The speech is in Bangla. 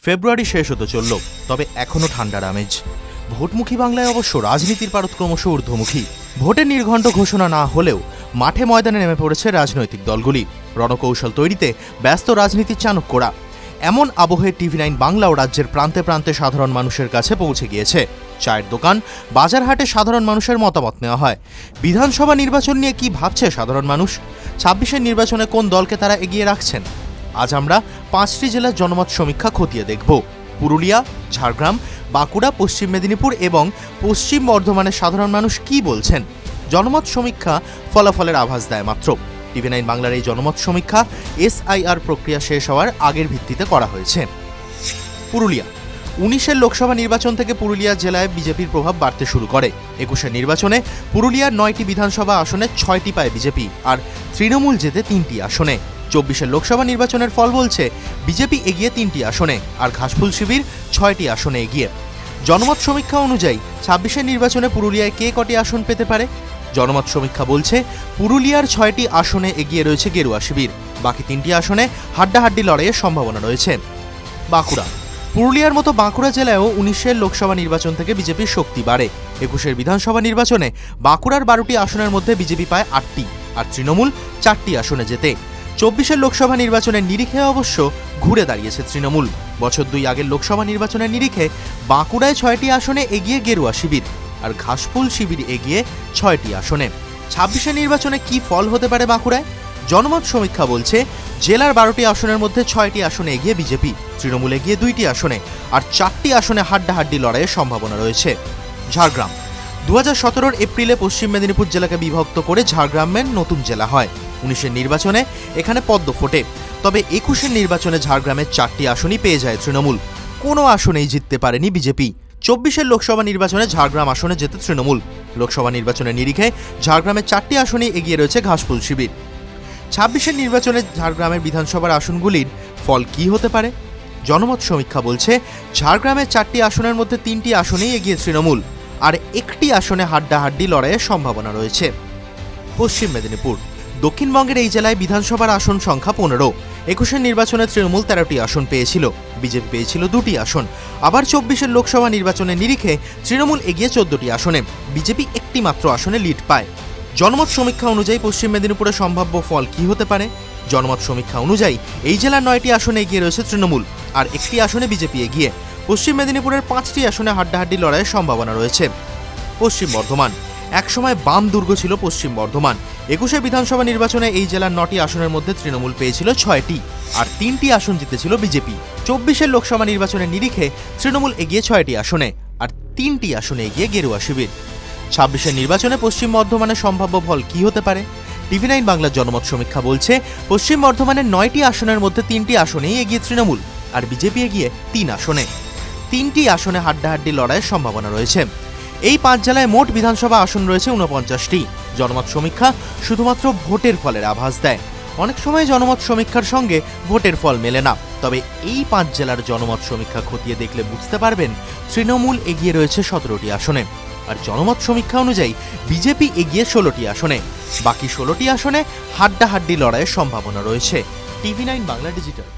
ফেব্রুয়ারি শেষ হতে চলল, তবে এখনো ঠান্ডার আমেজ। ভোটমুখী বাংলায় অবশ্য রাজনীতির পারদ ক্রমশ ঊর্ধ্বমুখী। ভোটের নির্ঘণ্ট ঘোষণা না হলেও মাঠে ময়দানে নেমে পড়েছে রাজনৈতিক দলগুলি। রণকৌশল তৈরিতে ব্যস্ত রাজনীতির চাণক্যরা। এমন আবহে TV9 বাংলাও রাজ্যের প্রান্তে প্রান্তে সাধারণ মানুষের কাছে পৌঁছে গিয়েছে। চায়ের দোকান, বাজারহাটে সাধারণ মানুষের মতামত নেওয়া হয়। বিধানসভা নির্বাচন নিয়ে কি ভাবছে সাধারণ মানুষ? 26-এর নির্বাচনে কোন দলকে তারা এগিয়ে রাখছেন? আজ আমরা 5টি জেলার জনমত সমীক্ষা খতিয়ে দেখব। পুরুলিয়া, ঝাড়গ্রাম, বাঁকুড়া, পশ্চিম মেদিনীপুর এবং পশ্চিম বর্ধমানের সাধারণ মানুষ কি বলছেন। জনমত সমীক্ষা ফলাফলের আভাস দেয় মাত্র। TV9 বাংলার এই জনমত সমীক্ষা SIR প্রক্রিয়া শেষ হওয়ার আগের ভিত্তিতে করা হয়েছে। পুরুলিয়া 19-এর লোকসভা নির্বাচন থেকে পুরুলিয়া জেলায় বিজেপির প্রভাব বাড়তে শুরু করে। 21-এর নির্বাচনে পুরুলিয়ার 9টি বিধানসভা আসনে 6টি পায় বিজেপি, আর তৃণমূল জেতে 3টি আসনে। 24-এর লোকসভা নির্বাচনের ফল বলছে বিজেপি এগিয়ে 3টি আসনে, আর ঘাসফুল শিবির 6টি আসনে এগিয়ে। জনমত সমীক্ষা অনুযায়ী 26-এর নির্বাচনে পুরুলিয়ায় কে কটি আসন পেতে পারে? জনমত সমীক্ষা বলছে পুরুলিয়ার 6টি আসনে এগিয়ে রয়েছে গেরুয়া শিবির, বাকি 3টি আসনে হাড্ডাহাড্ডি লড়াইয়ের সম্ভাবনা রয়েছে। বাঁকুড়া পুরুলিয়ার মতো বাঁকুড়া জেলায়ও 19-এর লোকসভা নির্বাচন থেকে বিজেপির শক্তি বাড়ে। 21-এর বিধানসভা নির্বাচনে বাঁকুড়ার 12টি আসনের মধ্যে বিজেপি পায় 8টি, আর তৃণমূল 4টি আসনে জেতে। 24-এর লোকসভা নির্বাচনের নিরিখে অবশ্য ঘুরে দাঁড়িয়েছে তৃণমূল। বছর 2 আগের লোকসভা নির্বাচনের নিরিখে বাঁকুড়ায় 6টি আসনে এগিয়ে গেরুয়া শিবির, আর ঘাসফুল শিবির এগিয়ে 6টি আসনে। 26-এর নির্বাচনে কি ফল হতে পারে বাঁকুড়ায়? জনমত সমীক্ষা বলছে জেলার 12টি আসনের মধ্যে 6টি আসনে এগিয়ে বিজেপি, তৃণমূল এগিয়ে 2টি আসনে, আর 4টি আসনে হাড্ডাহাড্ডি লড়াইয়ের সম্ভাবনা রয়েছে। ঝাড়গ্রাম 2017-এর এপ্রিলে পশ্চিম মেদিনীপুর জেলাকে বিভক্ত করে ঝাড়গ্রামের নতুন জেলা হয়। 19-এর নির্বাচনে এখানে পদ্ম ফোটে, তবে 21-এর নির্বাচনে ঝাড়গ্রামের 4টি আসনই পেয়ে যায় তৃণমূল। কোনো আসনেই জিততে পারেনি বিজেপি। 24-এর লোকসভা নির্বাচনে ঝাড়গ্রাম আসনে জেতে তৃণমূল। লোকসভা নির্বাচনের নিরিখে ঝাড়গ্রামের 4টি আসনেই এগিয়ে রয়েছে ঘাসফুল শিবির। 26-এর নির্বাচনে ঝাড়গ্রামের বিধানসভার আসনগুলির ফল কি হতে পারে? জনমত সমীক্ষা বলছে ঝাড়গ্রামের 4টি আসনের মধ্যে 3টি আসনেই এগিয়ে তৃণমূল, আর 1টি আসনে হাড্ডাহাড্ডি লড়াইয়ের সম্ভাবনা রয়েছে। পশ্চিম মেদিনীপুর দক্ষিণবঙ্গের এই জেলায় বিধানসভার আসন সংখ্যা 15। 21-এর নির্বাচনে তৃণমূল 13টি আসন পেয়েছিল, বিজেপি পেয়েছিল 2টি আসন। আবার 24-এর লোকসভা নির্বাচনের নিরিখে তৃণমূল এগিয়ে 14টি আসনে, বিজেপি একটি মাত্র আসনে লিড পায়। জনমত সমীক্ষা অনুযায়ী পশ্চিম মেদিনীপুরের সম্ভাব্য ফল কি হতে পারে? জনমত সমীক্ষা অনুযায়ী এই জেলার 9টি আসনে এগিয়ে রয়েছে তৃণমূল, আর 1টি আসনে বিজেপি এগিয়ে। পশ্চিম মেদিনীপুরের 5টি আসনে হাড্ডাহাড্ডি লড়াইয়ের সম্ভাবনা রয়েছে। পশ্চিম বর্ধমান একসময় বাম দুর্গ ছিল পশ্চিম বর্ধমান। 21-এর বিধানসভা নির্বাচনে এই জেলার 9টি আসনের মধ্যে তৃণমূল পেয়েছিল 6টি, আর 3টি আসন জিতেছিল বিজেপি। 24-এর লোকসভা নির্বাচনের নিরিখে তৃণমূল এগিয়ে 6টি আসনে, আর 3টি আসনে এগিয়ে গেরুয়া শিবির। 26-এর নির্বাচনে পশ্চিম বর্ধমানের সম্ভাব্য ফল কি হতে পারে? TV9 বাংলার জনমত সমীক্ষা বলছে পশ্চিম বর্ধমানের 9টি আসনের মধ্যে 3টি আসনেই এগিয়ে তৃণমূল, আর বিজেপি এগিয়ে 3 আসনে। 3টি আসনে হাড্ডাহাড্ডি লড়াইয়ের সম্ভাবনা রয়েছে। এই 5 জেলায় মোট বিধানসভা আসন রয়েছে 49টি। জনমত সমীক্ষা শুধুমাত্র ভোটের ফলের আভাস দেয়। অনেক সময় জনমত সমীক্ষার সঙ্গে ভোটের ফল মেলে না, তবে এই 5 জেলার জনমত সমীক্ষা খতিয়ে দেখলে বুঝতে পারবেন তৃণমূল এগিয়ে রয়েছে 17টি আসনে, আর জনমত সমীক্ষা অনুযায়ী বিজেপি এগিয়ে 16টি আসনে। বাকি 16টি আসনে হাড্ডাহাড্ডি লড়াইয়ের সম্ভাবনা রয়েছে। TV9 Bangla digital.